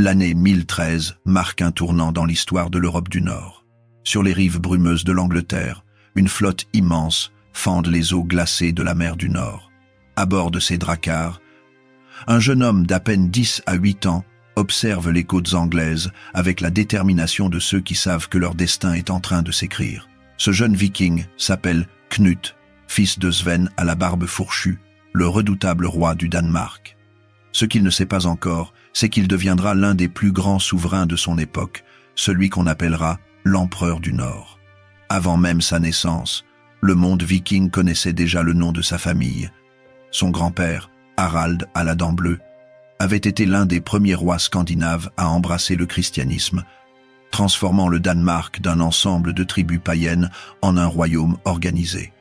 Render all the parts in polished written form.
L'année 1013 marque un tournant dans l'histoire de l'Europe du Nord. Sur les rives brumeuses de l'Angleterre, une flotte immense fende les eaux glacées de la mer du Nord. À bord de ces dracars, un jeune homme d'à peine 10 à 8 ans observe les côtes anglaises avec la détermination de ceux qui savent que leur destin est en train de s'écrire. Ce jeune viking s'appelle Knut, fils de Sven à la barbe fourchue, le redoutable roi du Danemark. Ce qu'il ne sait pas encore, c'est qu'il deviendra l'un des plus grands souverains de son époque, celui qu'on appellera l'empereur du Nord. Avant même sa naissance, le monde viking connaissait déjà le nom de sa famille. Son grand-père, Harald à la dent bleue, avait été l'un des premiers rois scandinaves à embrasser le christianisme, transformant le Danemark d'un ensemble de tribus païennes en un royaume organisé.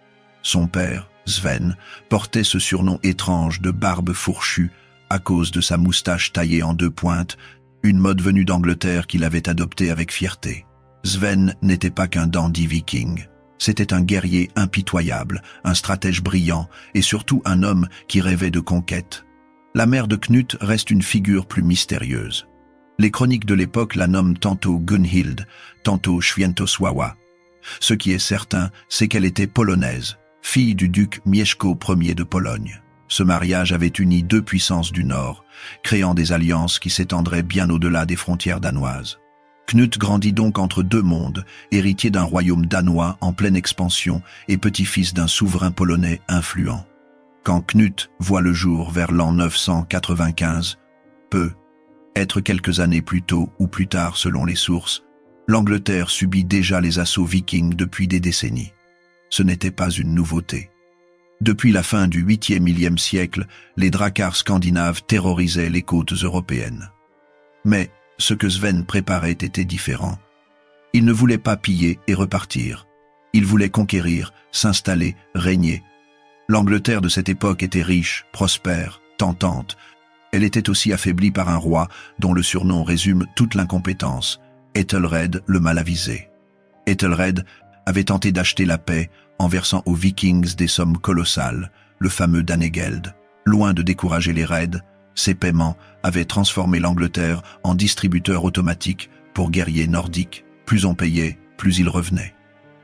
Son père, Sven, portait ce surnom étrange de barbe fourchue à cause de sa moustache taillée en 2 pointes, une mode venue d'Angleterre qu'il avait adoptée avec fierté. Sven n'était pas qu'un dandy viking. C'était un guerrier impitoyable, un stratège brillant et surtout un homme qui rêvait de conquête. La mère de Knut reste une figure plus mystérieuse. Les chroniques de l'époque la nomment tantôt Gunhild, tantôt Świętosława. Ce qui est certain, c'est qu'elle était polonaise, fille du duc Mieszko Ier de Pologne. Ce mariage avait uni 2 puissances du Nord, créant des alliances qui s'étendraient bien au-delà des frontières danoises. Knut grandit donc entre 2 mondes, héritier d'un royaume danois en pleine expansion et petit-fils d'un souverain polonais influent. Quand Knut voit le jour vers l'an 995, peut être quelques années plus tôt ou plus tard selon les sources, l'Angleterre subit déjà les assauts vikings depuis des décennies. Ce n'était pas une nouveauté. Depuis la fin du 8e siècle, les dracars scandinaves terrorisaient les côtes européennes. Mais ce que Sven préparait était différent. Il ne voulait pas piller et repartir. Il voulait conquérir, s'installer, régner. L'Angleterre de cette époque était riche, prospère, tentante. Elle était aussi affaiblie par un roi dont le surnom résume toute l'incompétence, Æthelred le mal-avisé. Æthelred avait tenté d'acheter la paix en versant aux Vikings des sommes colossales, le fameux Danegeld. Loin de décourager les raids, ces paiements avaient transformé l'Angleterre en distributeur automatique pour guerriers nordiques. Plus on payait, plus ils revenaient.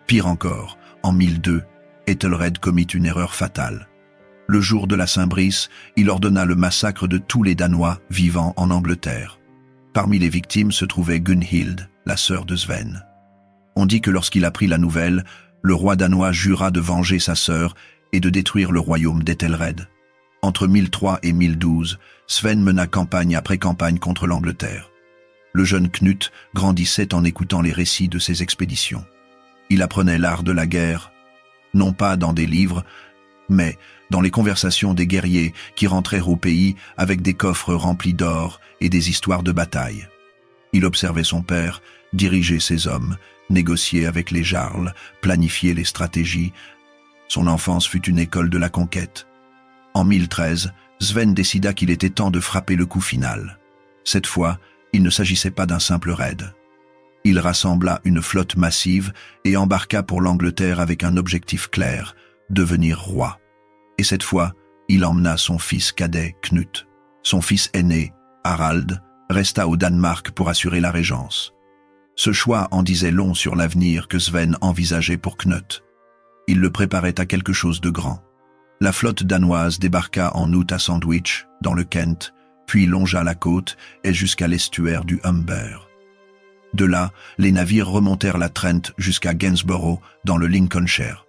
Pire encore, en 1002, Æthelred commit une erreur fatale. Le jour de la Saint-Brice, il ordonna le massacre de tous les Danois vivant en Angleterre. Parmi les victimes se trouvait Gunhild, la sœur de Sven. On dit que lorsqu'il apprit la nouvelle, le roi danois jura de venger sa sœur et de détruire le royaume d'Æthelred. Entre 1003 et 1012, Sven mena campagne après campagne contre l'Angleterre. Le jeune Knut grandissait en écoutant les récits de ses expéditions. Il apprenait l'art de la guerre, non pas dans des livres, mais dans les conversations des guerriers qui rentrèrent au pays avec des coffres remplis d'or et des histoires de bataille. Il observait son père diriger ses hommes, négocier avec les jarls, planifier les stratégies. Son enfance fut une école de la conquête. En 1013, Sven décida qu'il était temps de frapper le coup final. Cette fois, il ne s'agissait pas d'un simple raid. Il rassembla une flotte massive et embarqua pour l'Angleterre avec un objectif clair, devenir roi. Et cette fois, il emmena son fils cadet Knut. Son fils aîné, Harald, resta au Danemark pour assurer la régence. Ce choix en disait long sur l'avenir que Sven envisageait pour Knut. Il le préparait à quelque chose de grand. La flotte danoise débarqua en août à Sandwich, dans le Kent, puis longea la côte et jusqu'à l'estuaire du Humber. De là, les navires remontèrent la Trent jusqu'à Gainsborough, dans le Lincolnshire.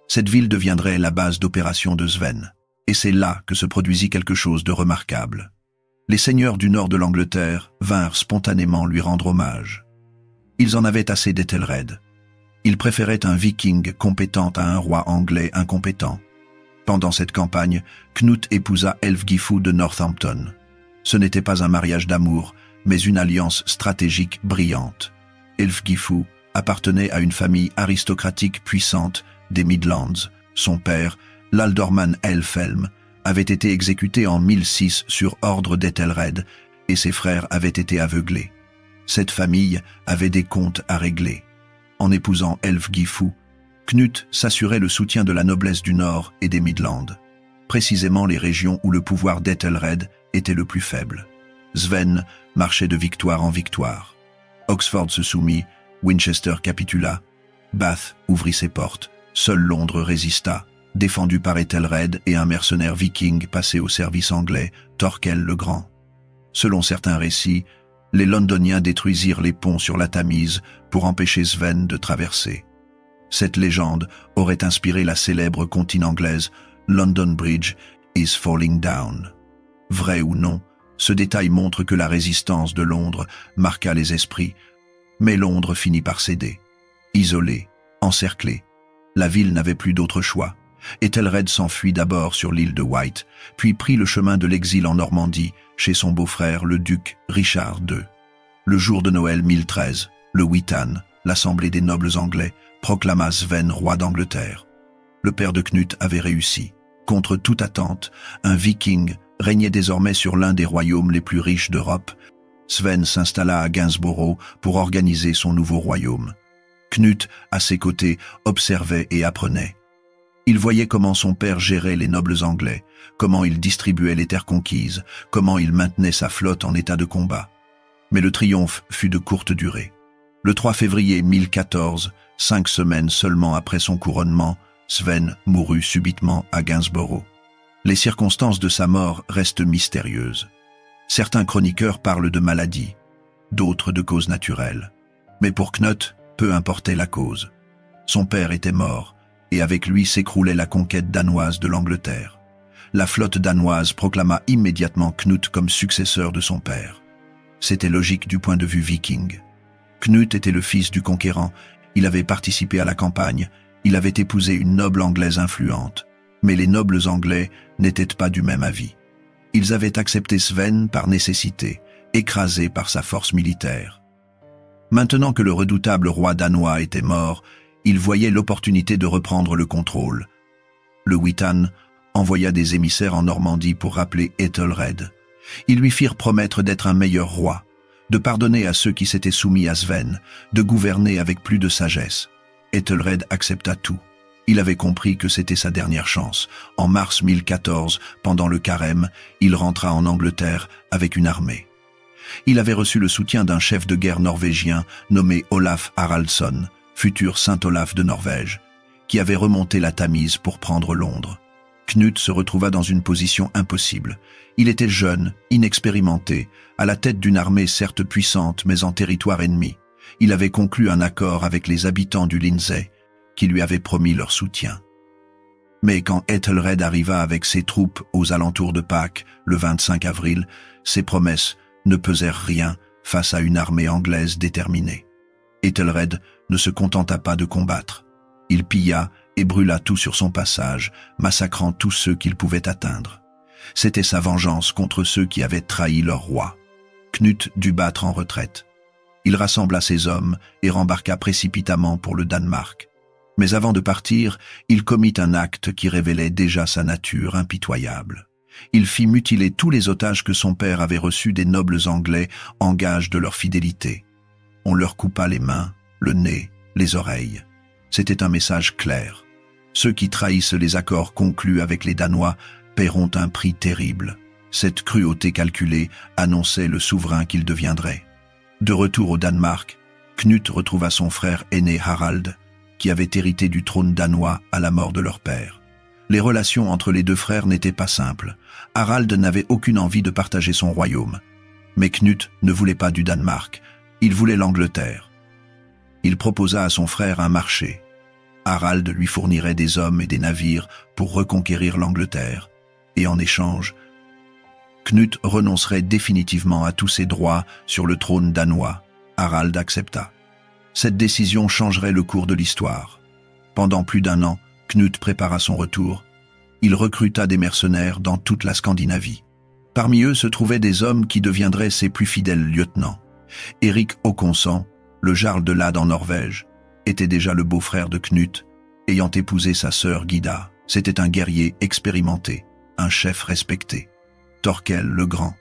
Cette ville deviendrait la base d'opération de Sven, et c'est là que se produisit quelque chose de remarquable. Les seigneurs du nord de l'Angleterre vinrent spontanément lui rendre hommage. Ils en avaient assez d'Æthelred. Ils préféraient un viking compétent à un roi anglais incompétent. Pendant cette campagne, Knut épousa Ælfgifu de Northampton. Ce n'était pas un mariage d'amour, mais une alliance stratégique brillante. Ælfgifu appartenait à une famille aristocratique puissante des Midlands. Son père, l'Aldorman Ælfhelm, avait été exécuté en 1006 sur ordre d'Æthelred et ses frères avaient été aveuglés. Cette famille avait des comptes à régler. En épousant Ælfgifu, Knut s'assurait le soutien de la noblesse du Nord et des Midlands, précisément les régions où le pouvoir d'Æthelred était le plus faible. Sven marchait de victoire en victoire. Oxford se soumit, Winchester capitula, Bath ouvrit ses portes, seul Londres résista, défendu par Ethelred et un mercenaire viking passé au service anglais, Thorkel le Grand. Selon certains récits, les Londoniens détruisirent les ponts sur la Tamise pour empêcher Sven de traverser. Cette légende aurait inspiré la célèbre comptine anglaise London Bridge is falling down. Vrai ou non, ce détail montre que la résistance de Londres marqua les esprits, mais Londres finit par céder. Isolée, encerclée, la ville n'avait plus d'autre choix. Ethelred s'enfuit d'abord sur l'île de Wight, puis prit le chemin de l'exil en Normandie, chez son beau-frère le duc Richard II. Le jour de Noël 1013, le Witan, l'assemblée des nobles anglais, proclama Sven roi d'Angleterre. Le père de Knut avait réussi. Contre toute attente, un viking régnait désormais sur l'un des royaumes les plus riches d'Europe. Sven s'installa à Gainsborough pour organiser son nouveau royaume. Knut, à ses côtés, observait et apprenait. Il voyait comment son père gérait les nobles anglais, comment il distribuait les terres conquises, comment il maintenait sa flotte en état de combat. Mais le triomphe fut de courte durée. Le 3 février 1014, 5 semaines seulement après son couronnement, Sven mourut subitement à Gainsborough. Les circonstances de sa mort restent mystérieuses. Certains chroniqueurs parlent de maladie, d'autres de causes naturelles. Mais pour Knut, peu importait la cause. Son père était mort, et avec lui s'écroulait la conquête danoise de l'Angleterre. La flotte danoise proclama immédiatement Knut comme successeur de son père. C'était logique du point de vue viking. Knut était le fils du conquérant, il avait participé à la campagne, il avait épousé une noble anglaise influente. Mais les nobles anglais n'étaient pas du même avis. Ils avaient accepté Sven par nécessité, écrasé par sa force militaire. Maintenant que le redoutable roi danois était mort, ils voyaient l'opportunité de reprendre le contrôle. Le Witan envoya des émissaires en Normandie pour rappeler Ethelred. Ils lui firent promettre d'être un meilleur roi, de pardonner à ceux qui s'étaient soumis à Sven, de gouverner avec plus de sagesse. Ethelred accepta tout. Il avait compris que c'était sa dernière chance. En mars 1014, pendant le carême, il rentra en Angleterre avec une armée. Il avait reçu le soutien d'un chef de guerre norvégien nommé Olaf Haraldsson, futur Saint Olaf de Norvège, qui avait remonté la Tamise pour prendre Londres. Knut se retrouva dans une position impossible. Il était jeune, inexpérimenté, à la tête d'une armée certes puissante mais en territoire ennemi. Il avait conclu un accord avec les habitants du Lindsey, qui lui avaient promis leur soutien. Mais quand Ethelred arriva avec ses troupes aux alentours de Pâques, le 25 avril, ses promesses ne pesèrent rien face à une armée anglaise déterminée. Ethelred ne se contenta pas de combattre. Il pilla et brûla tout sur son passage, massacrant tous ceux qu'il pouvait atteindre. C'était sa vengeance contre ceux qui avaient trahi leur roi. Knut dut battre en retraite. Il rassembla ses hommes et rembarqua précipitamment pour le Danemark. Mais avant de partir, il commit un acte qui révélait déjà sa nature impitoyable. Il fit mutiler tous les otages que son père avait reçus des nobles anglais en gage de leur fidélité. On leur coupa les mains, le nez, les oreilles. C'était un message clair. Ceux qui trahissent les accords conclus avec les Danois paieront un prix terrible. Cette cruauté calculée annonçait le souverain qu'il deviendrait. De retour au Danemark, Knut retrouva son frère aîné Harald, qui avait hérité du trône danois à la mort de leur père. Les relations entre les deux frères n'étaient pas simples. Harald n'avait aucune envie de partager son royaume. Mais Knut ne voulait pas du Danemark, il voulait l'Angleterre. Il proposa à son frère un marché. Harald lui fournirait des hommes et des navires pour reconquérir l'Angleterre, et en échange, Knut renoncerait définitivement à tous ses droits sur le trône danois. Harald accepta. Cette décision changerait le cours de l'histoire. Pendant plus d'1 an, Knut prépara son retour. Il recruta des mercenaires dans toute la Scandinavie. Parmi eux se trouvaient des hommes qui deviendraient ses plus fidèles lieutenants. Éric Håkonsson, le jarl de Lade en Norvège, était déjà le beau-frère de Knut, ayant épousé sa sœur Gyda. C'était un guerrier expérimenté, un chef respecté. Thorkel le Grand,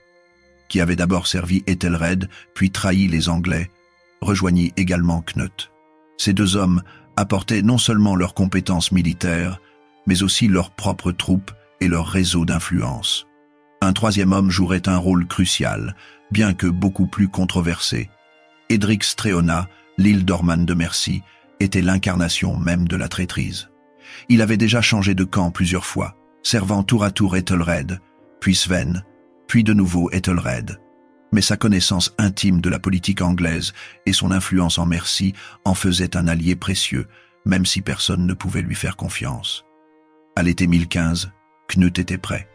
qui avait d'abord servi Ethelred, puis trahi les Anglais, rejoignit également Knut. Ces deux hommes apportaient non seulement leurs compétences militaires, mais aussi leurs propres troupes et leur réseau d'influence. Un troisième homme jouerait un rôle crucial, bien que beaucoup plus controversé. Edric Streona, l'Ealdorman de Mercie, était l'incarnation même de la traîtrise. Il avait déjà changé de camp plusieurs fois, servant tour à tour Ethelred, puis Sven, puis de nouveau Ethelred. Mais sa connaissance intime de la politique anglaise et son influence en Mercie en faisaient un allié précieux, même si personne ne pouvait lui faire confiance. À l'été 1015, Cnut était prêt.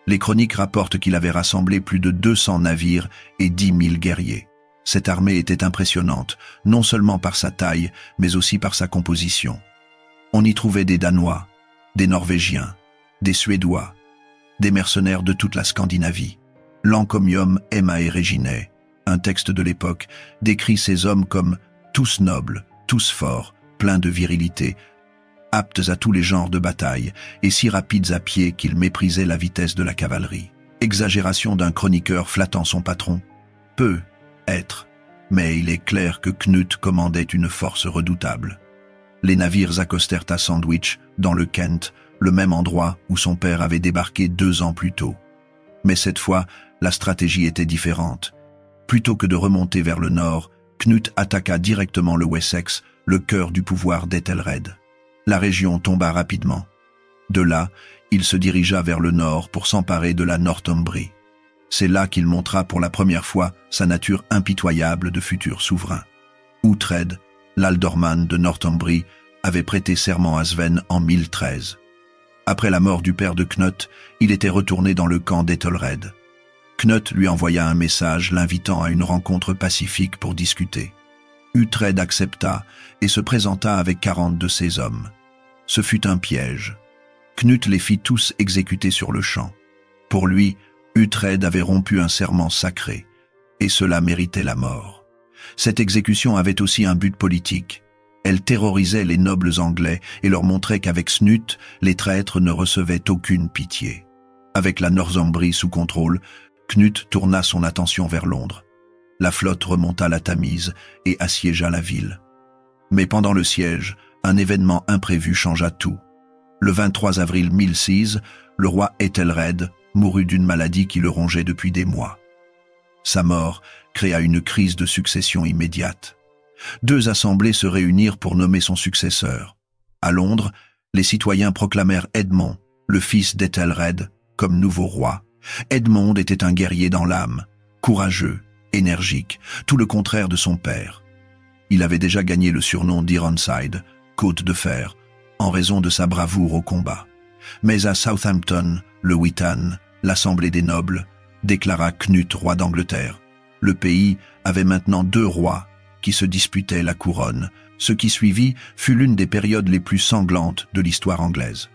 Les chroniques rapportent qu'il avait rassemblé plus de 200 navires et 10 000 guerriers. Cette armée était impressionnante, non seulement par sa taille, mais aussi par sa composition. On y trouvait des Danois, des Norvégiens, des Suédois, des mercenaires de toute la Scandinavie. L'encomium Emma et Reginae, un texte de l'époque, décrit ces hommes comme tous nobles, tous forts, pleins de virilité, aptes à tous les genres de bataille et si rapides à pied qu'ils méprisaient la vitesse de la cavalerie. Exagération d'un chroniqueur flattant son patron? Peut être, mais il est clair que Cnut commandait une force redoutable. Les navires accostèrent à Sandwich, dans le Kent, le même endroit où son père avait débarqué 2 ans plus tôt. Mais cette fois, la stratégie était différente. Plutôt que de remonter vers le nord, Cnut attaqua directement le Wessex, le cœur du pouvoir d'Ethelred. La région tomba rapidement. De là, il se dirigea vers le nord pour s'emparer de la Northumbrie. C'est là qu'il montra pour la première fois sa nature impitoyable de futur souverain. Uhtred, l'Ealdorman de Northumbrie, avait prêté serment à Sven en 1013. Après la mort du père de Cnut, il était retourné dans le camp d'Ethelred. Cnut lui envoya un message l'invitant à une rencontre pacifique pour discuter. Uhtred accepta et se présenta avec 40 de ses hommes. Ce fut un piège. Cnut les fit tous exécuter sur le champ. Pour lui, Uhtred avait rompu un serment sacré, et cela méritait la mort. Cette exécution avait aussi un but politique. Elle terrorisait les nobles anglais et leur montrait qu'avec Cnut, les traîtres ne recevaient aucune pitié. Avec la Northumbrie sous contrôle, Cnut tourna son attention vers Londres. La flotte remonta la Tamise et assiégea la ville. Mais pendant le siège, un événement imprévu changea tout. Le 23 avril 1006, le roi Ethelred mourut d'une maladie qui le rongeait depuis des mois. Sa mort créa une crise de succession immédiate. 2 assemblées se réunirent pour nommer son successeur. À Londres, les citoyens proclamèrent Edmond, le fils d'Ethelred, comme nouveau roi. Edmond était un guerrier dans l'âme, courageux, énergique, tout le contraire de son père. Il avait déjà gagné le surnom d'Ironside, côte de fer, en raison de sa bravoure au combat. Mais à Southampton, le Witan, l'Assemblée des nobles, déclara Cnut roi d'Angleterre. Le pays avait maintenant 2 rois qui se disputaient la couronne. Ce qui suivit fut l'une des périodes les plus sanglantes de l'histoire anglaise.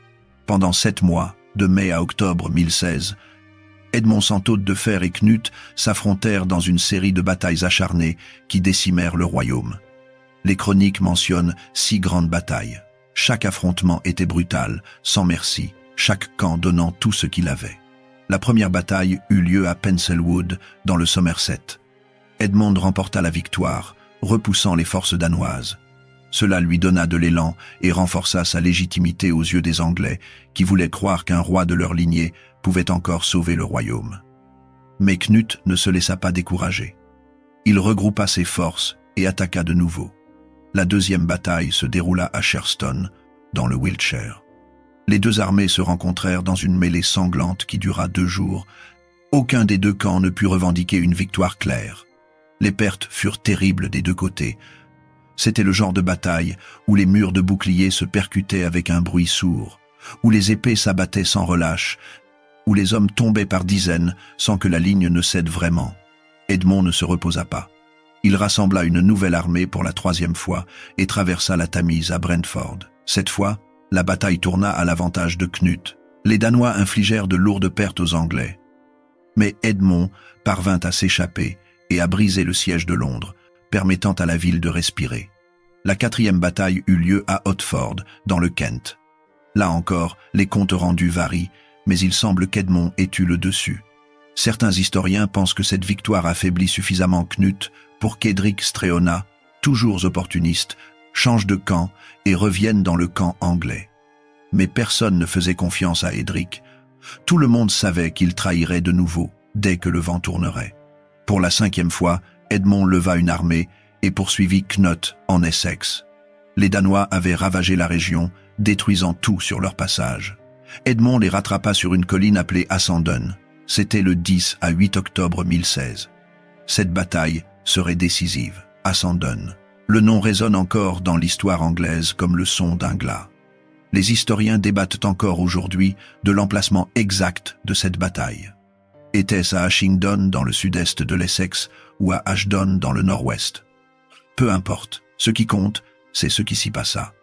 Pendant 7 mois, de mai à octobre 1016, Edmond Santaud de Fer et Cnut s'affrontèrent dans une série de batailles acharnées qui décimèrent le royaume. Les chroniques mentionnent 6 grandes batailles. Chaque affrontement était brutal, sans merci, chaque camp donnant tout ce qu'il avait. La première bataille eut lieu à Penselwood, dans le Somerset. Edmond remporta la victoire, repoussant les forces danoises. Cela lui donna de l'élan et renforça sa légitimité aux yeux des Anglais, qui voulaient croire qu'un roi de leur lignée pouvait encore sauver le royaume. Mais Cnut ne se laissa pas décourager. Il regroupa ses forces et attaqua de nouveau. La deuxième bataille se déroula à Sherstone, dans le Wiltshire. Les 2 armées se rencontrèrent dans une mêlée sanglante qui dura 2 jours. Aucun des 2 camps ne put revendiquer une victoire claire. Les pertes furent terribles des 2 côtés. C'était le genre de bataille où les murs de boucliers se percutaient avec un bruit sourd, où les épées s'abattaient sans relâche, où les hommes tombaient par dizaines sans que la ligne ne cède vraiment. Edmond ne se reposa pas. Il rassembla une nouvelle armée pour la 3e fois et traversa la Tamise à Brentford. Cette fois, la bataille tourna à l'avantage de Cnut. Les Danois infligèrent de lourdes pertes aux Anglais. Mais Edmond parvint à s'échapper et à briser le siège de Londres, permettant à la ville de respirer. La 4e bataille eut lieu à Otford, dans le Kent. Là encore, les comptes rendus varient, mais il semble qu'Edmond ait eu le dessus. Certains historiens pensent que cette victoire affaiblit suffisamment Cnut pour qu'Edric Streona, toujours opportuniste, change de camp et revienne dans le camp anglais. Mais personne ne faisait confiance à Edric. Tout le monde savait qu'il trahirait de nouveau, dès que le vent tournerait. Pour la 5e fois, Edmond leva une armée et poursuivit Knut en Essex. Les Danois avaient ravagé la région, détruisant tout sur leur passage. Edmond les rattrapa sur une colline appelée Assanden. C'était le 10 à 8 octobre 1016. Cette bataille serait décisive. Assanden. Le nom résonne encore dans l'histoire anglaise comme le son d'un glas. Les historiens débattent encore aujourd'hui de l'emplacement exact de cette bataille. Était-ce à Ashingdon dans le sud-est de l'Essex ou à Ashdon dans le nord-ouest? Peu importe, ce qui compte, c'est ce qui s'y passa.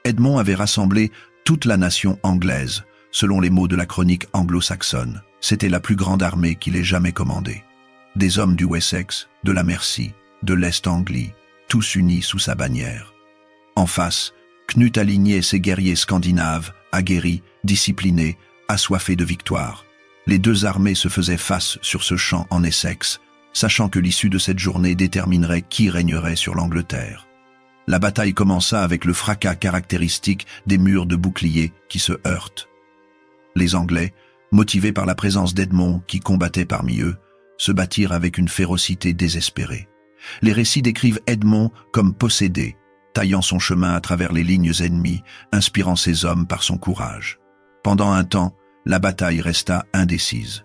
Edmond avait rassemblé toute la nation anglaise, selon les mots de la chronique anglo-saxonne. C'était la plus grande armée qu'il ait jamais commandée. Des hommes du Wessex, de la Mercie, de l'Est Anglie, tous unis sous sa bannière. En face, Knut alignait ses guerriers scandinaves, aguerris, disciplinés, assoiffés de victoire. Les deux armées se faisaient face sur ce champ en Essex, sachant que l'issue de cette journée déterminerait qui régnerait sur l'Angleterre. La bataille commença avec le fracas caractéristique des murs de boucliers qui se heurtent. Les Anglais, motivés par la présence d'Edmond qui combattait parmi eux, se battirent avec une férocité désespérée. Les récits décrivent Edmond comme possédé, taillant son chemin à travers les lignes ennemies, inspirant ses hommes par son courage. Pendant un temps, la bataille resta indécise.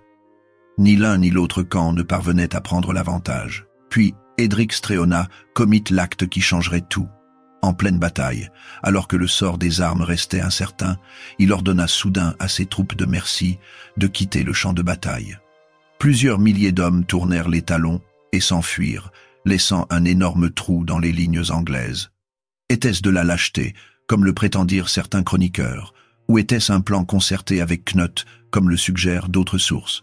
Ni l'un ni l'autre camp ne parvenait à prendre l'avantage. Puis, Édric Streona commit l'acte qui changerait tout. En pleine bataille, alors que le sort des armes restait incertain, il ordonna soudain à ses troupes de Mercie de quitter le champ de bataille. Plusieurs milliers d'hommes tournèrent les talons et s'enfuirent, laissant un énorme trou dans les lignes anglaises. Était-ce de la lâcheté, comme le prétendirent certains chroniqueurs, ou était-ce un plan concerté avec Knut, comme le suggèrent d'autres sources?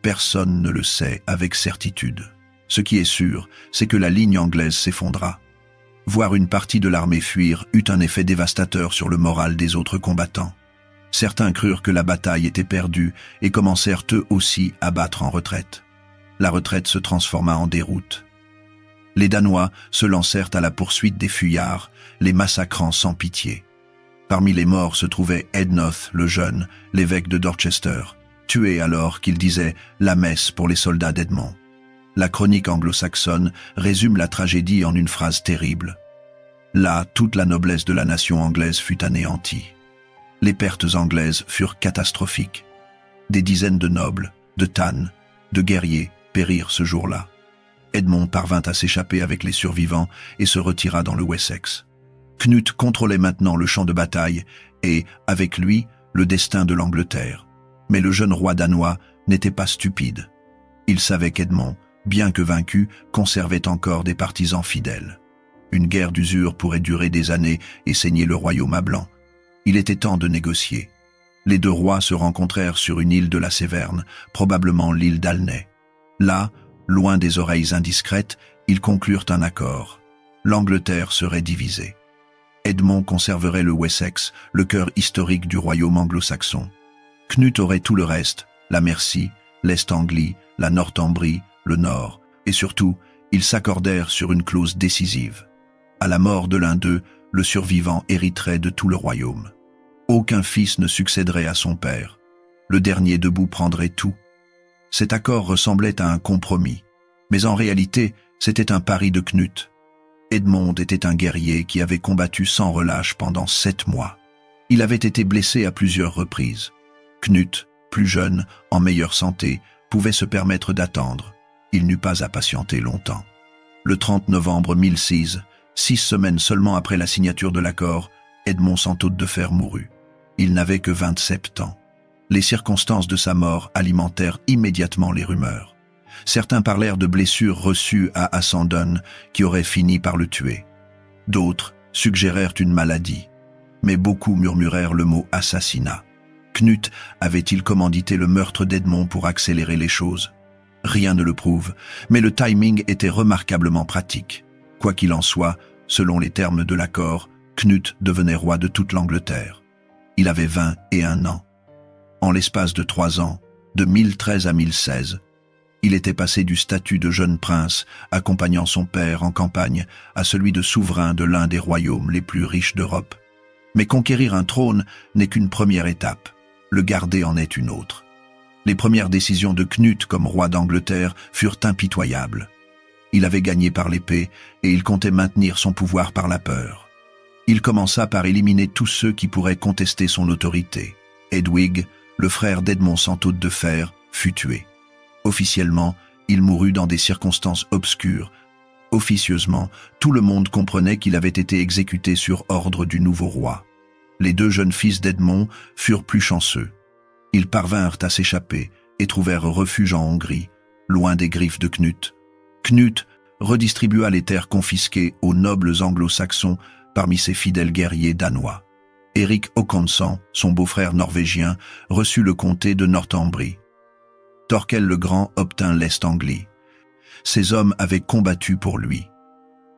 Personne ne le sait avec certitude. Ce qui est sûr, c'est que la ligne anglaise s'effondra. Voir une partie de l'armée fuir eut un effet dévastateur sur le moral des autres combattants. Certains crurent que la bataille était perdue et commencèrent eux aussi à battre en retraite. La retraite se transforma en déroute. Les Danois se lancèrent à la poursuite des fuyards, les massacrant sans pitié. Parmi les morts se trouvait Eadnoth le jeune, l'évêque de Dorchester, tué alors qu'il disait la messe pour les soldats d'Edmond. La chronique anglo-saxonne résume la tragédie en une phrase terrible. Là, toute la noblesse de la nation anglaise fut anéantie. Les pertes anglaises furent catastrophiques. Des dizaines de nobles, de tannes, de guerriers périrent ce jour-là. Edmond parvint à s'échapper avec les survivants et se retira dans le Wessex. Knut contrôlait maintenant le champ de bataille et, avec lui, le destin de l'Angleterre. Mais le jeune roi danois n'était pas stupide. Il savait qu'Edmond, bien que vaincu, conservait encore des partisans fidèles. Une guerre d'usure pourrait durer des années et saigner le royaume à blanc. Il était temps de négocier. Les deux rois se rencontrèrent sur une île de la Séverne, probablement l'île d'Alnay. Là, loin des oreilles indiscrètes, ils conclurent un accord. L'Angleterre serait divisée. Edmond conserverait le Wessex, le cœur historique du royaume anglo-saxon. Knut aurait tout le reste, la Mercie, l'Est Anglie, la Northumbrie, le Nord, et surtout, ils s'accordèrent sur une clause décisive. À la mort de l'un d'eux, le survivant hériterait de tout le royaume. Aucun fils ne succéderait à son père. Le dernier debout prendrait tout. Cet accord ressemblait à un compromis, mais en réalité, c'était un pari de Knut. Edmond était un guerrier qui avait combattu sans relâche pendant 7 mois. Il avait été blessé à plusieurs reprises. Knut, plus jeune, en meilleure santé, pouvait se permettre d'attendre. Il n'eut pas à patienter longtemps. Le 30 novembre 1006, 6 semaines seulement après la signature de l'accord, Edmond sans Hôte de Fer mourut. Il n'avait que 27 ans. Les circonstances de sa mort alimentèrent immédiatement les rumeurs. Certains parlèrent de blessures reçues à Assanden qui auraient fini par le tuer. D'autres suggérèrent une maladie. Mais beaucoup murmurèrent le mot assassinat. Knut avait-il commandité le meurtre d'Edmond pour accélérer les choses? Rien ne le prouve, mais le timing était remarquablement pratique. Quoi qu'il en soit, selon les termes de l'accord, Knut devenait roi de toute l'Angleterre. Il avait 21 ans. En l'espace de 3 ans, de 1013 à 1016, il était passé du statut de jeune prince, accompagnant son père en campagne, à celui de souverain de l'un des royaumes les plus riches d'Europe. Mais conquérir un trône n'est qu'une première étape. le garder en est une autre. Les premières décisions de Knut comme roi d'Angleterre furent impitoyables. Il avait gagné par l'épée et il comptait maintenir son pouvoir par la peur. Il commença par éliminer tous ceux qui pourraient contester son autorité. Hedwig, le frère d'Edmond Santaud de Fer, fut tué. Officiellement, il mourut dans des circonstances obscures. Officieusement, tout le monde comprenait qu'il avait été exécuté sur ordre du nouveau roi. Les deux jeunes fils d'Edmond furent plus chanceux. Ils parvinrent à s'échapper et trouvèrent refuge en Hongrie, loin des griffes de Knut. Knut redistribua les terres confisquées aux nobles anglo-saxons parmi ses fidèles guerriers danois. Éric Håkonsson, son beau-frère norvégien, reçut le comté de Northumbrie. Thorkel le Grand obtint l'Est-Anglie. Ces hommes avaient combattu pour lui.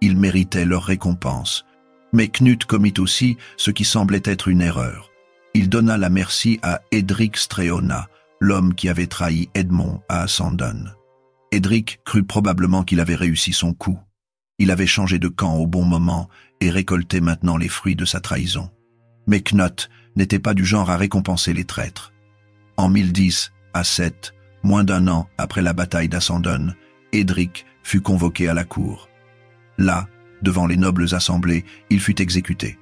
Ils méritaient leur récompense. Mais Knut commit aussi ce qui semblait être une erreur. Il donna la merci à Edric Streona, l'homme qui avait trahi Edmond à Assendon. Edric crut probablement qu'il avait réussi son coup. Il avait changé de camp au bon moment et récoltait maintenant les fruits de sa trahison. Mais Knut n'était pas du genre à récompenser les traîtres. En 1010 à 7, moins d'un an après la bataille d'Assendon, Edric fut convoqué à la cour. Là, devant les nobles assemblées, il fut exécuté.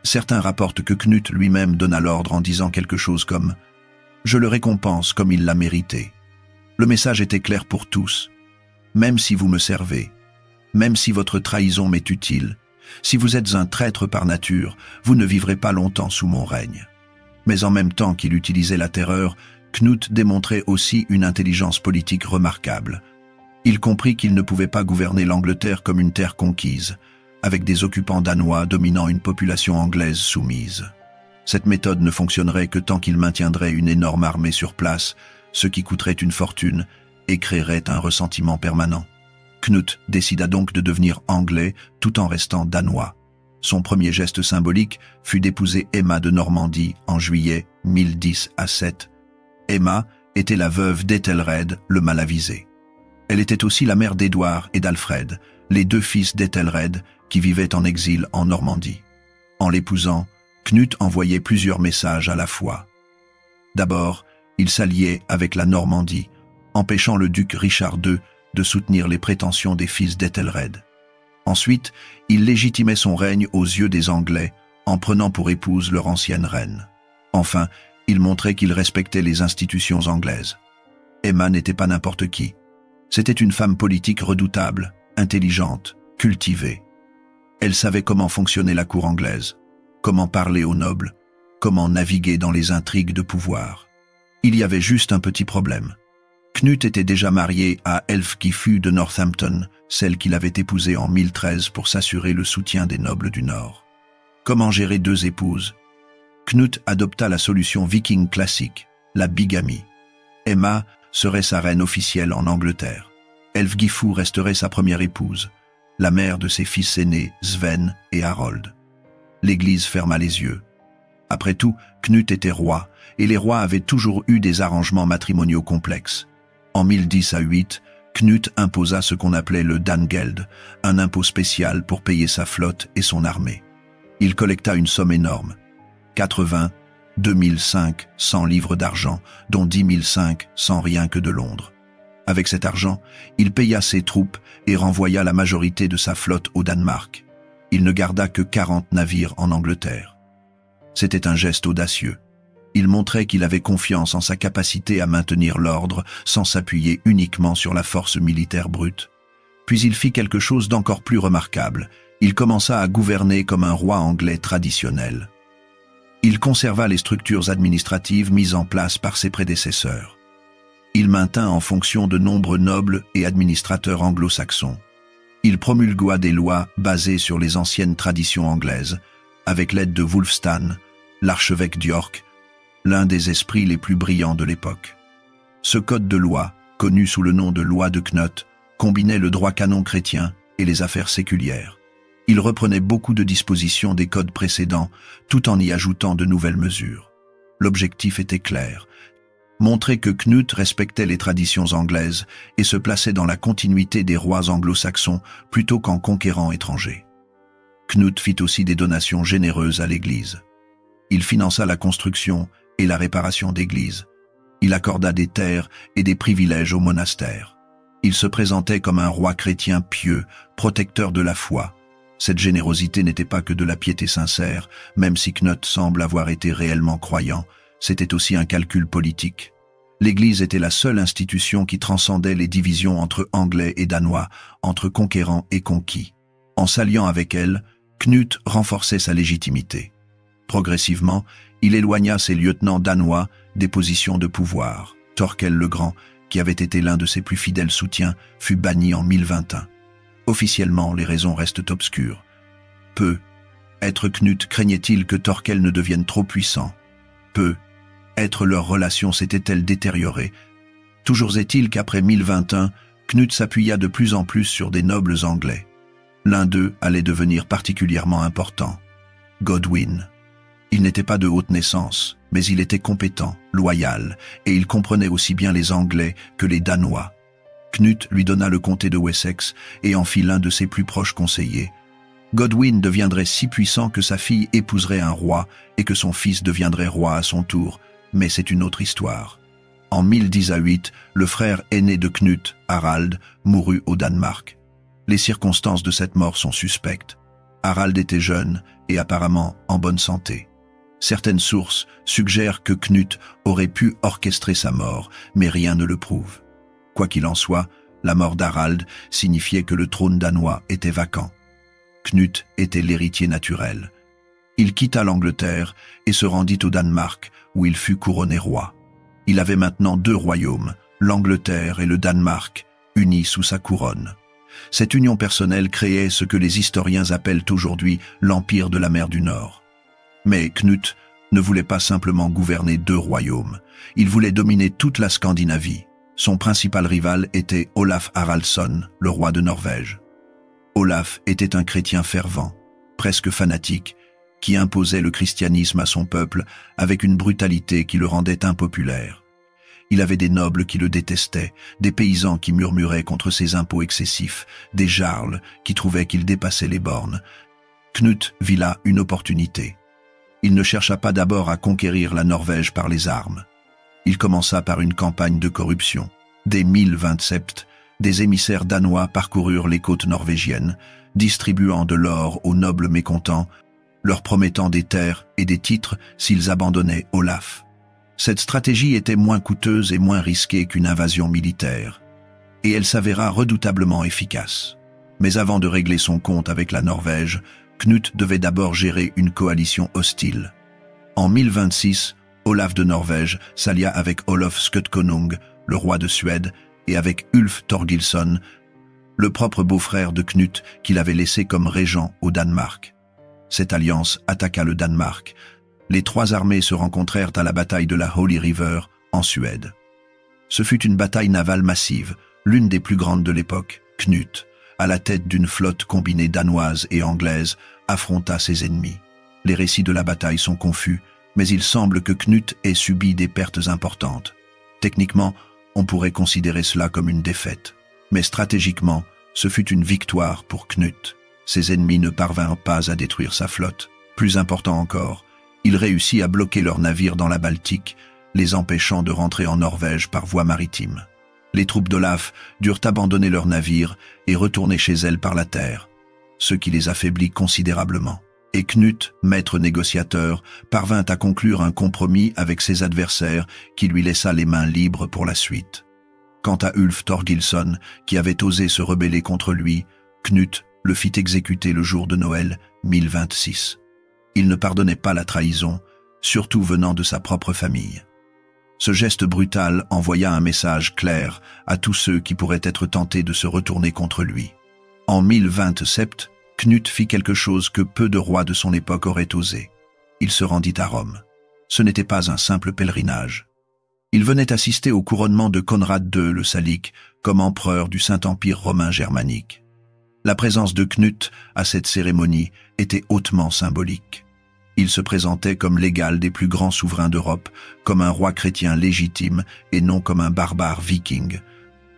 Certains rapportent que Knut lui-même donna l'ordre en disant quelque chose comme « Je le récompense comme il l'a mérité ». Le message était clair pour tous. Même si vous me servez, même si votre trahison m'est utile, si vous êtes un traître par nature, vous ne vivrez pas longtemps sous mon règne. Mais en même temps qu'il utilisait la terreur, Knut démontrait aussi une intelligence politique remarquable. Il comprit qu'il ne pouvait pas gouverner l'Angleterre comme une terre conquise, avec des occupants danois dominant une population anglaise soumise. Cette méthode ne fonctionnerait que tant qu'il maintiendrait une énorme armée sur place, ce qui coûterait une fortune et créerait un ressentiment permanent. Knut décida donc de devenir anglais tout en restant danois. Son premier geste symbolique fut d'épouser Emma de Normandie en juillet 1010 à 7. Emma était la veuve d'Ethelred le Malavisé. Elle était aussi la mère d'Édouard et d'Alfred, les deux fils d'Ethelred qui vivaient en exil en Normandie. En l'épousant, Knut envoyait plusieurs messages à la fois. D'abord, il s'alliait avec la Normandie, empêchant le duc Richard II de soutenir les prétentions des fils d'Ethelred. Ensuite, il légitimait son règne aux yeux des Anglais en prenant pour épouse leur ancienne reine. Enfin, il montrait qu'il respectait les institutions anglaises. Emma n'était pas n'importe qui. C'était une femme politique redoutable, intelligente, cultivée. Elle savait comment fonctionnait la cour anglaise, comment parler aux nobles, comment naviguer dans les intrigues de pouvoir. Il y avait juste un petit problème. Knut était déjà marié à Elfgifu de Northampton, celle qu'il avait épousée en 1013 pour s'assurer le soutien des nobles du Nord. Comment gérer deux épouses? Knut adopta la solution viking classique, la bigamie. Emma serait sa reine officielle en Angleterre. Elfgifu resterait sa première épouse, la mère de ses fils aînés Sven et Harold. L'Église ferma les yeux. Après tout, Knut était roi, et les rois avaient toujours eu des arrangements matrimoniaux complexes. En 1010 à 8, Knut imposa ce qu'on appelait le Dangeld, un impôt spécial pour payer sa flotte et son armée. Il collecta une somme énorme, 80, 2500 livres d'argent, dont 10 500 sans rien que de Londres. Avec cet argent, il paya ses troupes et renvoya la majorité de sa flotte au Danemark. Il ne garda que 40 navires en Angleterre. C'était un geste audacieux. Il montrait qu'il avait confiance en sa capacité à maintenir l'ordre sans s'appuyer uniquement sur la force militaire brute. Puis il fit quelque chose d'encore plus remarquable. Il commença à gouverner comme un roi anglais traditionnel. Il conserva les structures administratives mises en place par ses prédécesseurs. Il maintint en fonction de nombreux nobles et administrateurs anglo-saxons. Il promulgua des lois basées sur les anciennes traditions anglaises, avec l'aide de Wulfstan, l'archevêque d'York, l'un des esprits les plus brillants de l'époque. Ce code de loi, connu sous le nom de loi de Knut, combinait le droit canon chrétien et les affaires séculières. Il reprenait beaucoup de dispositions des codes précédents, tout en y ajoutant de nouvelles mesures. L'objectif était clair: montrer que Knut respectait les traditions anglaises et se plaçait dans la continuité des rois anglo-saxons plutôt qu'en conquérant étrangers. Knut fit aussi des donations généreuses à l'Église. Il finança la construction et la réparation d'églises. Il accorda des terres et des privilèges aux monastères. Il se présentait comme un roi chrétien pieux, protecteur de la foi. Cette générosité n'était pas que de la piété sincère, même si Knut semble avoir été réellement croyant, c'était aussi un calcul politique. L'Église était la seule institution qui transcendait les divisions entre Anglais et Danois, entre conquérants et conquis. En s'alliant avec elle, Knut renforçait sa légitimité. Progressivement, il éloigna ses lieutenants danois des positions de pouvoir. Thorkel le Grand, qui avait été l'un de ses plus fidèles soutiens, fut banni en 1021. Officiellement, les raisons restent obscures. Être Knut craignait-il que Thorkel ne devienne trop puissant? Être leur relation s'était-elle détériorée? Toujours est-il qu'après 1021, Knut s'appuya de plus en plus sur des nobles anglais. L'un d'eux allait devenir particulièrement important, Godwin. Il n'était pas de haute naissance, mais il était compétent, loyal, et il comprenait aussi bien les Anglais que les Danois. Knut lui donna le comté de Wessex et en fit l'un de ses plus proches conseillers. Godwin deviendrait si puissant que sa fille épouserait un roi et que son fils deviendrait roi à son tour, mais c'est une autre histoire. En 1018, le frère aîné de Knut, Harald, mourut au Danemark. Les circonstances de cette mort sont suspectes. Harald était jeune et apparemment en bonne santé. Certaines sources suggèrent que Knut aurait pu orchestrer sa mort, mais rien ne le prouve. Quoi qu'il en soit, la mort d'Harald signifiait que le trône danois était vacant. Knut était l'héritier naturel. Il quitta l'Angleterre et se rendit au Danemark, où il fut couronné roi. Il avait maintenant 2 royaumes, l'Angleterre et le Danemark, unis sous sa couronne. Cette union personnelle créait ce que les historiens appellent aujourd'hui l'Empire de la mer du Nord. Mais Knut ne voulait pas simplement gouverner 2 royaumes. Il voulait dominer toute la Scandinavie. Son principal rival était Olaf Haraldsson, le roi de Norvège. Olaf était un chrétien fervent, presque fanatique, qui imposait le christianisme à son peuple avec une brutalité qui le rendait impopulaire. Il avait des nobles qui le détestaient, des paysans qui murmuraient contre ses impôts excessifs, des jarls qui trouvaient qu'il dépassait les bornes. Knut vit là une opportunité. Il ne chercha pas d'abord à conquérir la Norvège par les armes. Il commença par une campagne de corruption. Dès 1027, des émissaires danois parcoururent les côtes norvégiennes, distribuant de l'or aux nobles mécontents, leur promettant des terres et des titres s'ils abandonnaient Olaf. Cette stratégie était moins coûteuse et moins risquée qu'une invasion militaire, et elle s'avéra redoutablement efficace. Mais avant de régler son compte avec la Norvège, Knut devait d'abord gérer une coalition hostile. En 1026, Olaf de Norvège s'allia avec Olof Skotkonung, le roi de Suède, et avec Ulf Thorgilsson, le propre beau-frère de Knut qu'il avait laissé comme régent au Danemark. Cette alliance attaqua le Danemark. Les 3 armées se rencontrèrent à la bataille de la Holy River, en Suède. Ce fut une bataille navale massive, l'une des plus grandes de l'époque. Knut, à la tête d'une flotte combinée danoise et anglaise, affronta ses ennemis. Les récits de la bataille sont confus, mais il semble que Knut ait subi des pertes importantes. Techniquement, on pourrait considérer cela comme une défaite. Mais stratégiquement, ce fut une victoire pour Knut. Ses ennemis ne parvinrent pas à détruire sa flotte. Plus important encore, il réussit à bloquer leurs navires dans la Baltique, les empêchant de rentrer en Norvège par voie maritime. Les troupes d'Olaf durent abandonner leurs navires et retourner chez elles par la terre, ce qui les affaiblit considérablement. Et Knut, maître négociateur, parvint à conclure un compromis avec ses adversaires qui lui laissa les mains libres pour la suite. Quant à Ulf Thorgilsson, qui avait osé se rebeller contre lui, Knut le fit exécuter le jour de Noël 1026. Il ne pardonnait pas la trahison, surtout venant de sa propre famille. Ce geste brutal envoya un message clair à tous ceux qui pourraient être tentés de se retourner contre lui. En 1027, Knut fit quelque chose que peu de rois de son époque auraient osé. Il se rendit à Rome. Ce n'était pas un simple pèlerinage. Il venait assister au couronnement de Conrad II le Salique comme empereur du Saint-Empire romain germanique. La présence de Knut à cette cérémonie était hautement symbolique. Il se présentait comme l'égal des plus grands souverains d'Europe, comme un roi chrétien légitime et non comme un barbare viking.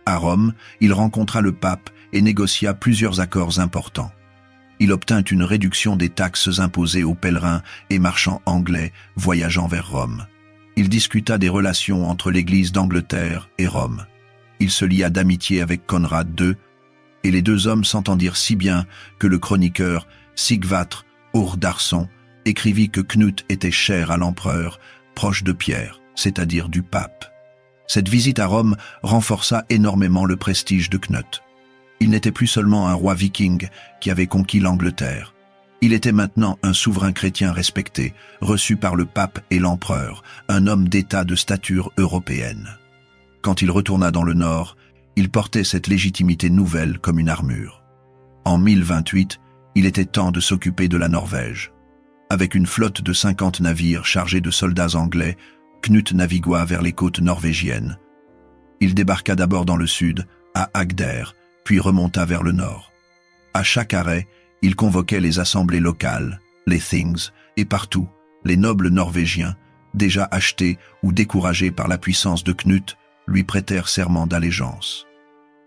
À Rome, il rencontra le pape et négocia plusieurs accords importants. Il obtint une réduction des taxes imposées aux pèlerins et marchands anglais voyageant vers Rome. Il discuta des relations entre l'Église d'Angleterre et Rome. Il se lia d'amitié avec Conrad II, et les deux hommes s'entendirent si bien que le chroniqueur Sigvatr Urdarson écrivit que Knut était cher à l'empereur, proche de Pierre, c'est-à-dire du pape. Cette visite à Rome renforça énormément le prestige de Knut. Il n'était plus seulement un roi viking qui avait conquis l'Angleterre. Il était maintenant un souverain chrétien respecté, reçu par le pape et l'empereur, un homme d'État de stature européenne. Quand il retourna dans le nord, il portait cette légitimité nouvelle comme une armure. En 1028, il était temps de s'occuper de la Norvège. Avec une flotte de 50 navires chargés de soldats anglais, Knut navigua vers les côtes norvégiennes. Il débarqua d'abord dans le sud, à Agder, puis remonta vers le nord. À chaque arrêt, il convoquait les assemblées locales, les things, et partout, les nobles norvégiens, déjà achetés ou découragés par la puissance de Knut, lui prêtèrent serment d'allégeance.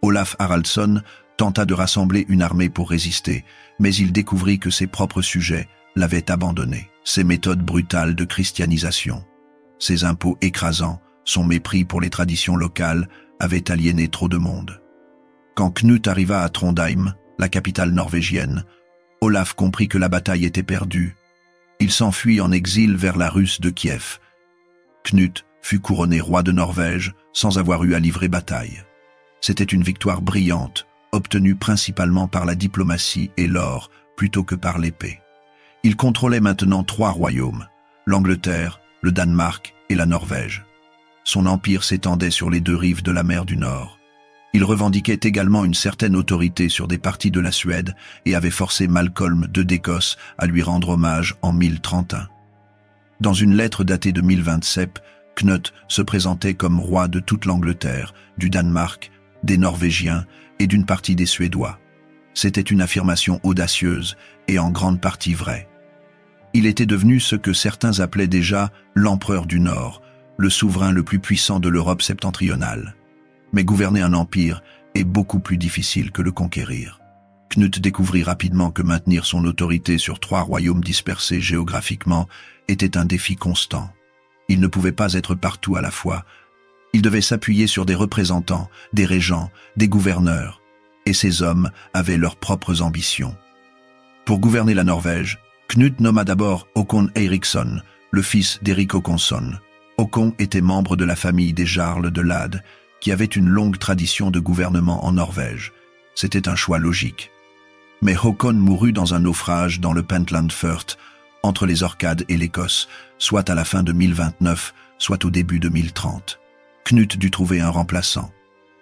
Olaf Haraldsson tenta de rassembler une armée pour résister, mais il découvrit que ses propres sujets l'avaient abandonné. Ses méthodes brutales de christianisation, ses impôts écrasants, son mépris pour les traditions locales avaient aliéné trop de monde. Quand Knut arriva à Trondheim, la capitale norvégienne, Olaf comprit que la bataille était perdue. Il s'enfuit en exil vers la Russe de Kiev. Knut fut couronné roi de Norvège sans avoir eu à livrer bataille. C'était une victoire brillante, obtenue principalement par la diplomatie et l'or plutôt que par l'épée. Il contrôlait maintenant 3 royaumes, l'Angleterre, le Danemark et la Norvège. Son empire s'étendait sur les 2 rives de la mer du Nord. Il revendiquait également une certaine autorité sur des parties de la Suède et avait forcé Malcolm II d'Écosse à lui rendre hommage en 1031. Dans une lettre datée de 1027, Knut se présentait comme roi de toute l'Angleterre, du Danemark, des Norvégiens et d'une partie des Suédois. C'était une affirmation audacieuse et en grande partie vraie. Il était devenu ce que certains appelaient déjà l'empereur du Nord, le souverain le plus puissant de l'Europe septentrionale. Mais gouverner un empire est beaucoup plus difficile que le conquérir. Knut découvrit rapidement que maintenir son autorité sur 3 royaumes dispersés géographiquement était un défi constant. Il ne pouvait pas être partout à la fois. Il devait s'appuyer sur des représentants, des régents, des gouverneurs, et ces hommes avaient leurs propres ambitions. Pour gouverner la Norvège, Knut nomma d'abord Håkon Eiríksson, le fils d'Éric Håkonsson. Håkon était membre de la famille des Jarls de Lade, qui avait une longue tradition de gouvernement en Norvège. C'était un choix logique. Mais Håkon mourut dans un naufrage dans le Pentlandfurt, entre les Orcades et l'Écosse, soit à la fin de 1029, soit au début de 1030. Knut dut trouver un remplaçant.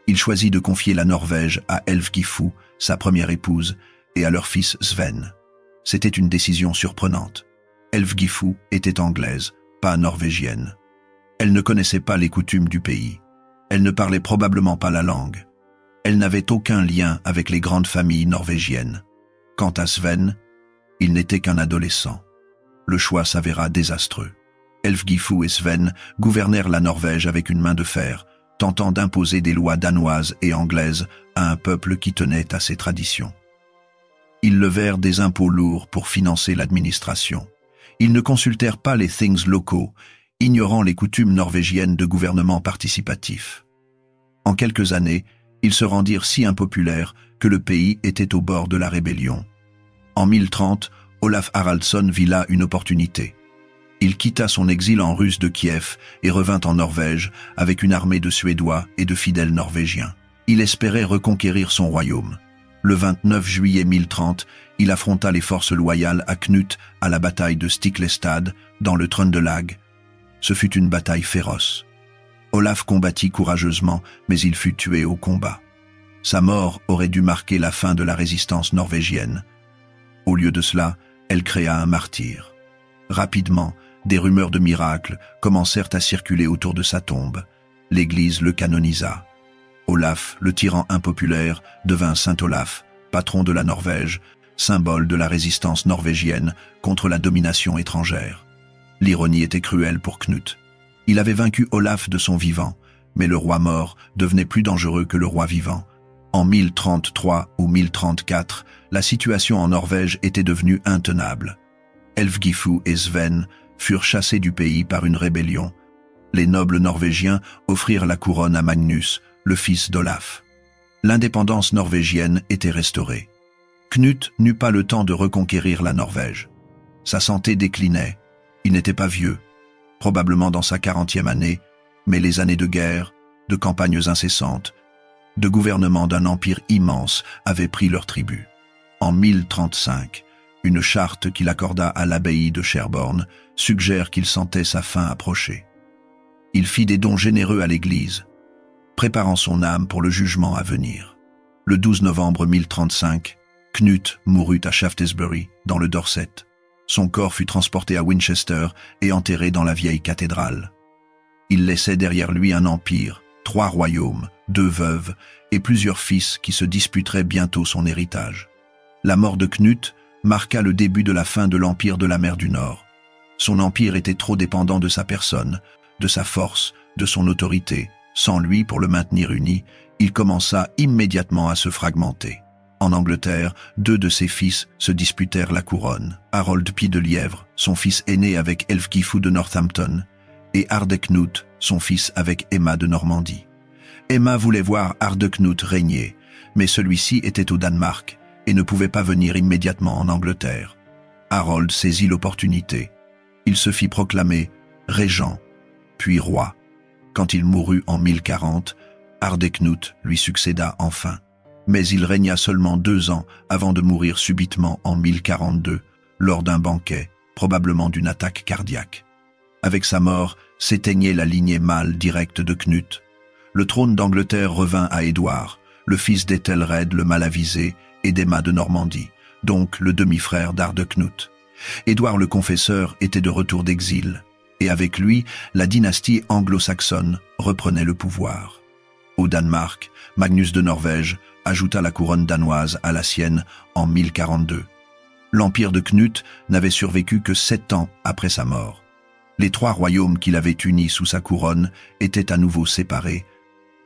Il choisit de confier la Norvège à Ælfgifu, sa première épouse, et à leur fils Sven. C'était une décision surprenante. Ælfgifu était anglaise, pas norvégienne. Elle ne connaissait pas les coutumes du pays. Elle ne parlait probablement pas la langue. Elle n'avait aucun lien avec les grandes familles norvégiennes. Quant à Sven, il n'était qu'un adolescent. Le choix s'avéra désastreux. Ælfgifu et Sven gouvernèrent la Norvège avec une main de fer, tentant d'imposer des lois danoises et anglaises à un peuple qui tenait à ses traditions. Ils levèrent des impôts lourds pour financer l'administration. Ils ne consultèrent pas les things locaux, ignorant les coutumes norvégiennes de gouvernement participatif. En quelques années, ils se rendirent si impopulaires que le pays était au bord de la rébellion. En 1030, Olaf Haraldsson vit là une opportunité. Il quitta son exil en Russe de Kiev et revint en Norvège avec une armée de Suédois et de fidèles Norvégiens. Il espérait reconquérir son royaume. Le 29 juillet 1030, il affronta les forces loyales à Knut à la bataille de Stiklestad, dans le Trøndelag. Ce fut une bataille féroce. Olaf combattit courageusement, mais il fut tué au combat. Sa mort aurait dû marquer la fin de la résistance norvégienne. Au lieu de cela, elle créa un martyr. Rapidement, des rumeurs de miracles commencèrent à circuler autour de sa tombe. L'Église le canonisa. Olaf, le tyran impopulaire, devint Saint Olaf, patron de la Norvège, symbole de la résistance norvégienne contre la domination étrangère. L'ironie était cruelle pour Knut. Il avait vaincu Olaf de son vivant, mais le roi mort devenait plus dangereux que le roi vivant. En 1033 ou 1034, la situation en Norvège était devenue intenable. Ælfgifu et Sven furent chassés du pays par une rébellion. Les nobles norvégiens offrirent la couronne à Magnus, le fils d'Olaf. L'indépendance norvégienne était restaurée. Knut n'eut pas le temps de reconquérir la Norvège. Sa santé déclinait. Il n'était pas vieux, probablement dans sa 40e année, mais les années de guerre, de campagnes incessantes, de gouvernement d'un empire immense avaient pris leur tribut. En 1035, une charte qu'il accorda à l'abbaye de Sherborne suggère qu'il sentait sa fin approcher. Il fit des dons généreux à l'Église, préparant son âme pour le jugement à venir. Le 12 novembre 1035, Knut mourut à Shaftesbury, dans le Dorset. Son corps fut transporté à Winchester et enterré dans la vieille cathédrale. Il laissait derrière lui un empire, 3 royaumes, 2 veuves et plusieurs fils qui se disputeraient bientôt son héritage. La mort de Knut marqua le début de la fin de l'empire de la mer du Nord. Son empire était trop dépendant de sa personne, de sa force, de son autorité. Sans lui, pour le maintenir uni, il commença immédiatement à se fragmenter. En Angleterre, 2 de ses fils se disputèrent la couronne. Harold Pi de Lièvre, son fils aîné avec Elfgifu de Northampton, et Hardeknut, son fils avec Emma de Normandie. Emma voulait voir Hardeknut régner, mais celui-ci était au Danemark et ne pouvait pas venir immédiatement en Angleterre. Harold saisit l'opportunité. Il se fit proclamer régent, puis roi. Quand il mourut en 1040, Hardeknut lui succéda enfin. Mais il régna seulement 2 ans avant de mourir subitement en 1042, lors d'un banquet, probablement d'une attaque cardiaque. Avec sa mort, s'éteignait la lignée mâle directe de Knut. Le trône d'Angleterre revint à Édouard, le fils d'Ethelred le Malavisé et d'Emma de Normandie, donc le demi-frère d'Hardeknut. Édouard le Confesseur était de retour d'exil, et avec lui, la dynastie anglo-saxonne reprenait le pouvoir. Au Danemark, Magnus de Norvège ajouta la couronne danoise à la sienne en 1042. L'empire de Knut n'avait survécu que 7 ans après sa mort. Les 3 royaumes qu'il avait unis sous sa couronne étaient à nouveau séparés,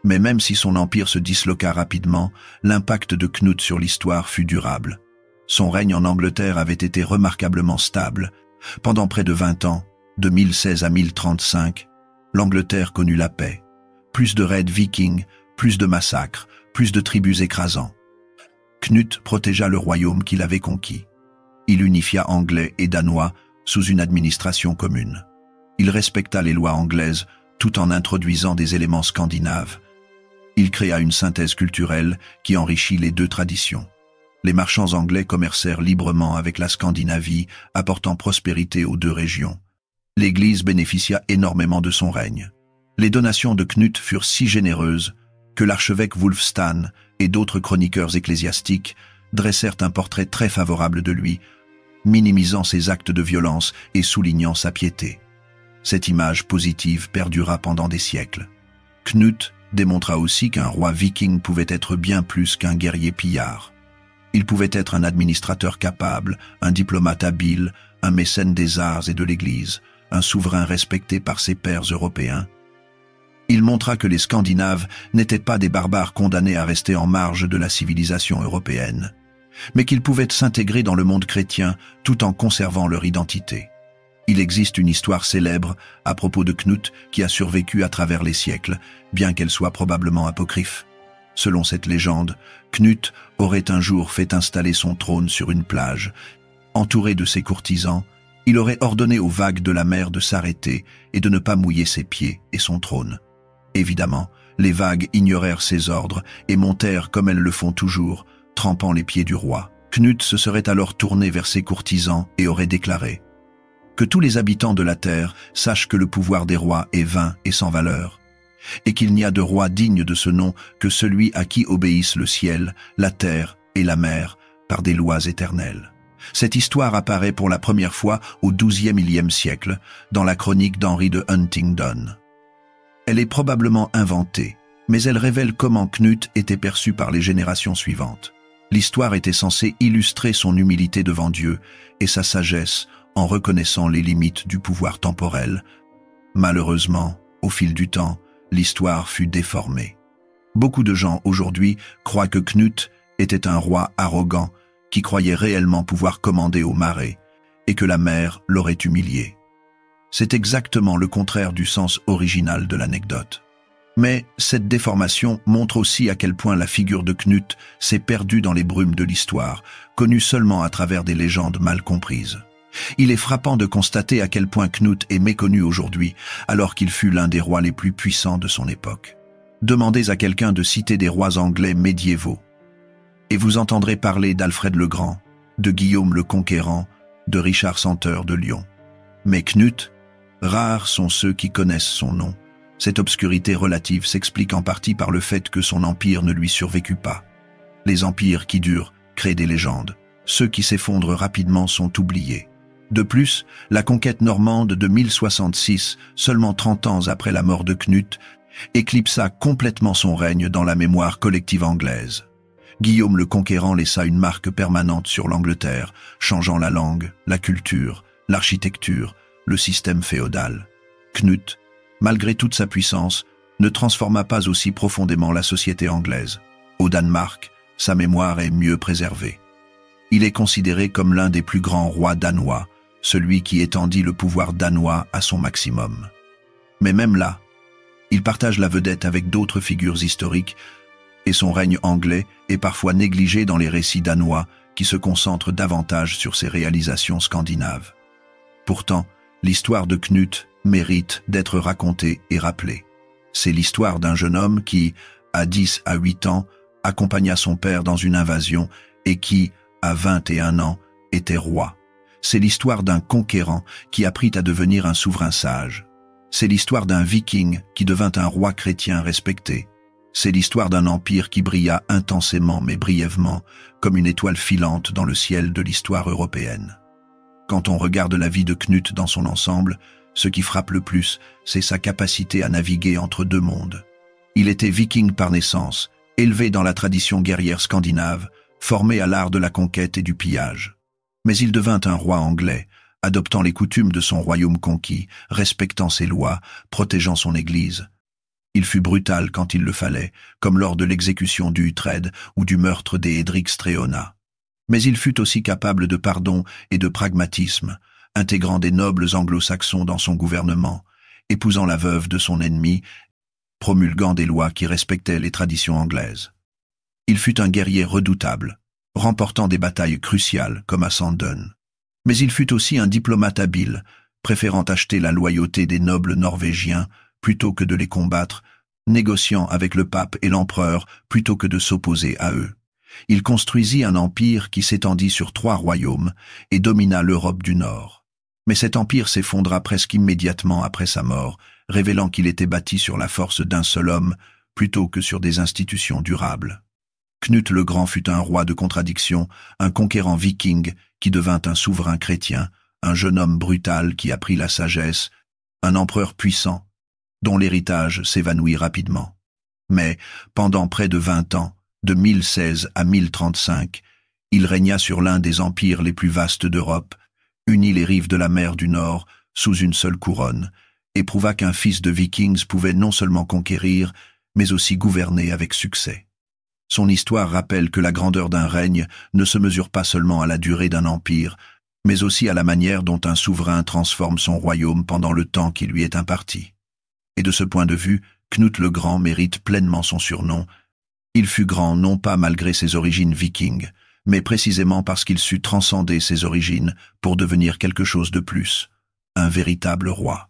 mais même si son empire se disloqua rapidement, l'impact de Knut sur l'histoire fut durable. Son règne en Angleterre avait été remarquablement stable. Pendant près de 20 ans, de 1016 à 1035, l'Angleterre connut la paix. Plus de raids vikings, plus de massacres, plus de tribus écrasants. Knut protégea le royaume qu'il avait conquis. Il unifia Anglais et Danois sous une administration commune. Il respecta les lois anglaises tout en introduisant des éléments scandinaves. Il créa une synthèse culturelle qui enrichit les 2 traditions. Les marchands anglais commercèrent librement avec la Scandinavie, apportant prospérité aux 2 régions. L'Église bénéficia énormément de son règne. Les donations de Knut furent si généreuses que l'archevêque Wulfstan et d'autres chroniqueurs ecclésiastiques dressèrent un portrait très favorable de lui, minimisant ses actes de violence et soulignant sa piété. Cette image positive perdura pendant des siècles. Knut démontra aussi qu'un roi viking pouvait être bien plus qu'un guerrier pillard. Il pouvait être un administrateur capable, un diplomate habile, un mécène des arts et de l'Église, un souverain respecté par ses pairs européens. Il montra que les Scandinaves n'étaient pas des barbares condamnés à rester en marge de la civilisation européenne, mais qu'ils pouvaient s'intégrer dans le monde chrétien tout en conservant leur identité. Il existe une histoire célèbre à propos de Knut qui a survécu à travers les siècles, bien qu'elle soit probablement apocryphe. Selon cette légende, Knut aurait un jour fait installer son trône sur une plage. Entouré de ses courtisans, il aurait ordonné aux vagues de la mer de s'arrêter et de ne pas mouiller ses pieds et son trône. Évidemment, les vagues ignorèrent ses ordres et montèrent comme elles le font toujours, trempant les pieds du roi. Knut se serait alors tourné vers ses courtisans et aurait déclaré « Que tous les habitants de la terre sachent que le pouvoir des rois est vain et sans valeur, et qu'il n'y a de roi digne de ce nom que celui à qui obéissent le ciel, la terre et la mer par des lois éternelles. » Cette histoire apparaît pour la première fois au XIIe siècle dans la chronique d'Henri de Huntingdon. Elle est probablement inventée, mais elle révèle comment Knut était perçu par les générations suivantes. L'histoire était censée illustrer son humilité devant Dieu et sa sagesse en reconnaissant les limites du pouvoir temporel. Malheureusement, au fil du temps, l'histoire fut déformée. Beaucoup de gens aujourd'hui croient que Knut était un roi arrogant qui croyait réellement pouvoir commander aux marées et que la mer l'aurait humilié. C'est exactement le contraire du sens original de l'anecdote. Mais cette déformation montre aussi à quel point la figure de Knut s'est perdue dans les brumes de l'histoire, connue seulement à travers des légendes mal comprises. Il est frappant de constater à quel point Knut est méconnu aujourd'hui, alors qu'il fut l'un des rois les plus puissants de son époque. Demandez à quelqu'un de citer des rois anglais médiévaux, et vous entendrez parler d'Alfred le Grand, de Guillaume le Conquérant, de Richard Santeur de Lyon. Mais Knut, rares sont ceux qui connaissent son nom. Cette obscurité relative s'explique en partie par le fait que son empire ne lui survécut pas. Les empires qui durent créent des légendes. Ceux qui s'effondrent rapidement sont oubliés. De plus, la conquête normande de 1066, seulement 30 ans après la mort de Knut, éclipsa complètement son règne dans la mémoire collective anglaise. Guillaume le Conquérant laissa une marque permanente sur l'Angleterre, changeant la langue, la culture, l'architecture, le système féodal. Knut, malgré toute sa puissance, ne transforma pas aussi profondément la société anglaise. Au Danemark, sa mémoire est mieux préservée. Il est considéré comme l'un des plus grands rois danois, celui qui étendit le pouvoir danois à son maximum. Mais même là, il partage la vedette avec d'autres figures historiques et son règne anglais est parfois négligé dans les récits danois qui se concentrent davantage sur ses réalisations scandinaves. Pourtant, l'histoire de Knut mérite d'être racontée et rappelée. C'est l'histoire d'un jeune homme qui, à 10 à 8 ans, accompagna son père dans une invasion et qui, à 21 ans, était roi. C'est l'histoire d'un conquérant qui apprit à devenir un souverain sage. C'est l'histoire d'un viking qui devint un roi chrétien respecté. C'est l'histoire d'un empire qui brilla intensément mais brièvement, comme une étoile filante dans le ciel de l'histoire européenne. Quand on regarde la vie de Knut dans son ensemble, ce qui frappe le plus, c'est sa capacité à naviguer entre deux mondes. Il était viking par naissance, élevé dans la tradition guerrière scandinave, formé à l'art de la conquête et du pillage. Mais il devint un roi anglais, adoptant les coutumes de son royaume conquis, respectant ses lois, protégeant son église. Il fut brutal quand il le fallait, comme lors de l'exécution d'Uhtred ou du meurtre des Edric Streona. Mais il fut aussi capable de pardon et de pragmatisme, intégrant des nobles anglo-saxons dans son gouvernement, épousant la veuve de son ennemi, promulguant des lois qui respectaient les traditions anglaises. Il fut un guerrier redoutable, remportant des batailles cruciales comme à Sandön. Mais il fut aussi un diplomate habile, préférant acheter la loyauté des nobles norvégiens plutôt que de les combattre, négociant avec le pape et l'empereur plutôt que de s'opposer à eux. Il construisit un empire qui s'étendit sur 3 royaumes et domina l'Europe du Nord. Mais cet empire s'effondra presque immédiatement après sa mort, révélant qu'il était bâti sur la force d'un seul homme plutôt que sur des institutions durables. Knut le Grand fut un roi de contradiction, un conquérant viking qui devint un souverain chrétien, un jeune homme brutal qui apprit la sagesse, un empereur puissant, dont l'héritage s'évanouit rapidement. Mais, pendant près de 20 ans, de 1016 à 1035, il régna sur l'un des empires les plus vastes d'Europe, unit les rives de la mer du Nord sous une seule couronne, et prouva qu'un fils de Vikings pouvait non seulement conquérir, mais aussi gouverner avec succès. Son histoire rappelle que la grandeur d'un règne ne se mesure pas seulement à la durée d'un empire, mais aussi à la manière dont un souverain transforme son royaume pendant le temps qui lui est imparti. Et de ce point de vue, Knut le Grand mérite pleinement son surnom. Il fut grand non pas malgré ses origines vikings, mais précisément parce qu'il sut transcender ses origines pour devenir quelque chose de plus, un véritable roi.